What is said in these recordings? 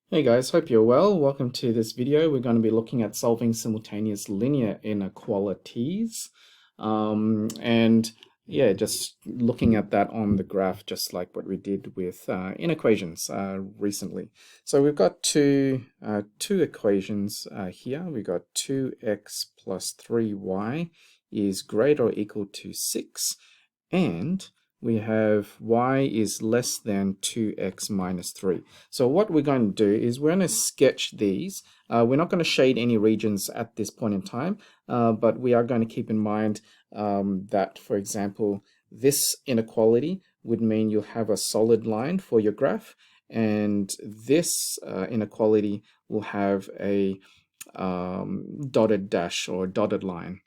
Hey guys, hope you're well. Welcome to this video. We're going to be looking at solving simultaneous linear inequalities. And yeah, just looking at that on the graph, just like what we did with inequations recently. So we've got two equations here. We've got 2x plus 3y is greater or equal to 6, and we have y is less than 2x minus 3. So what we're going to do is we're going to sketch these. We're not going to shade any regions at this point in time, but we are going to keep in mind that, for example, this inequality would mean you'll have a solid line for your graph, and this inequality will have a dotted dash or dotted line.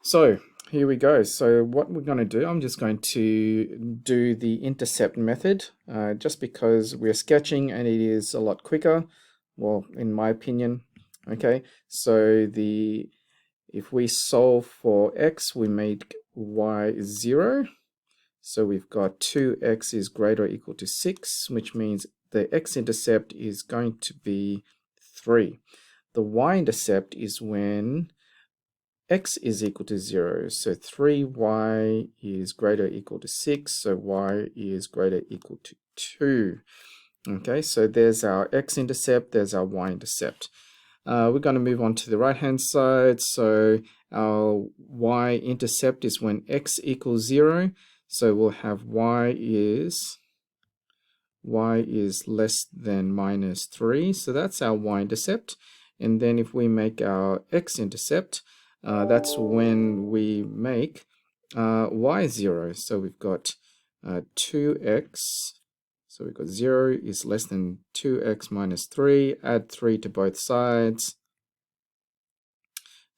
So here we go. So what we're going to do, I'm just going to do the intercept method just because we're sketching and it is a lot quicker, well, in my opinion. Okay, so if we solve for x, we make y 0. So we've got 2x is greater or equal to 6, which means the x-intercept is going to be 3. The y-intercept is when x is equal to 0, so 3y is greater or equal to 6, so y is greater or equal to 2. Okay, so there's our x-intercept, there's our y-intercept. We're going to move on to the right-hand side, so our y-intercept is when x equals 0, so we'll have y is less than minus 3, so that's our y-intercept. And then if we make our x-intercept, that's when we make y 0. So we've got 2x. So we've got 0 is less than 2x minus 3. Add 3 to both sides.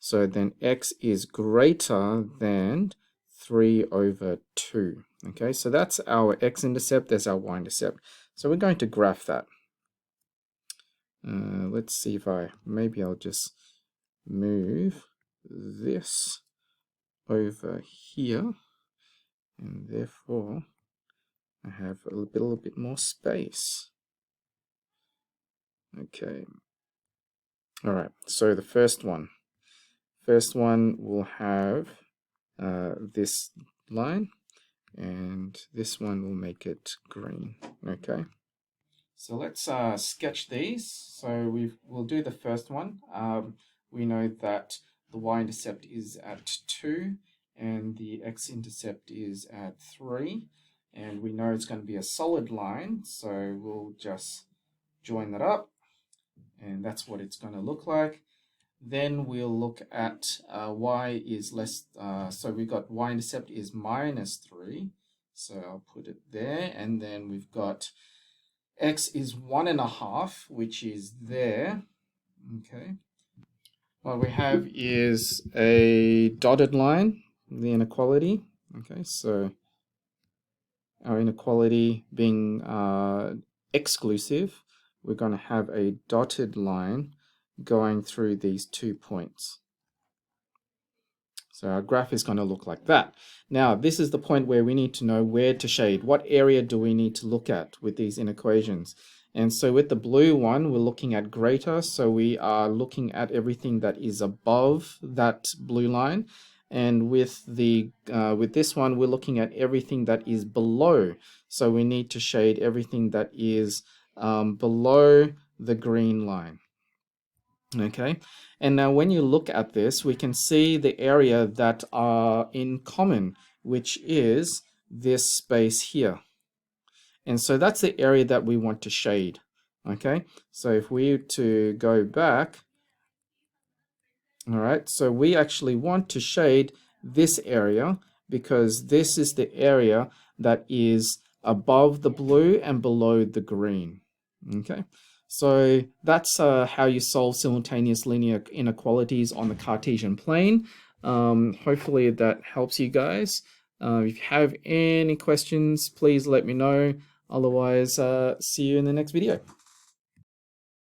So then x is greater than 3 over 2. Okay, so that's our x-intercept. There's our y-intercept. So we're going to graph that. Let's see if maybe I'll just move this over here, and therefore I have a little bit more space. Okay, all right, so the first one will have this line, and this one will make it green. Okay, so let's sketch these. So we'll do the first one. We know that the y-intercept is at 2 and the x-intercept is at 3, and we know it's going to be a solid line, so we'll just join that up, and that's what it's going to look like. Then we'll look at y is less, so we've got y-intercept is minus 3, so I'll put it there, and then we've got x is 1.5, which is there. Okay, what we have is a dotted line, the inequality. Okay, so our inequality being exclusive, we're going to have a dotted line going through these 2 points. So our graph is going to look like that. Now, this is the point where we need to know where to shade. What area do we need to look at with these inequations? And so with the blue one, we're looking at greater. So we are looking at everything that is above that blue line. And with this one, we're looking at everything that is below. So we need to shade everything that is below the green line. Okay, and now when you look at this, we can see the area that are in common, which is this space here. And so that's the area that we want to shade. Okay, so if we were to go back, all right, so we actually want to shade this area because this is the area that is above the blue and below the green. Okay, so that's how you solve simultaneous linear inequalities on the Cartesian plane. Hopefully that helps you guys. If you have any questions, please let me know. Otherwise, see you in the next video.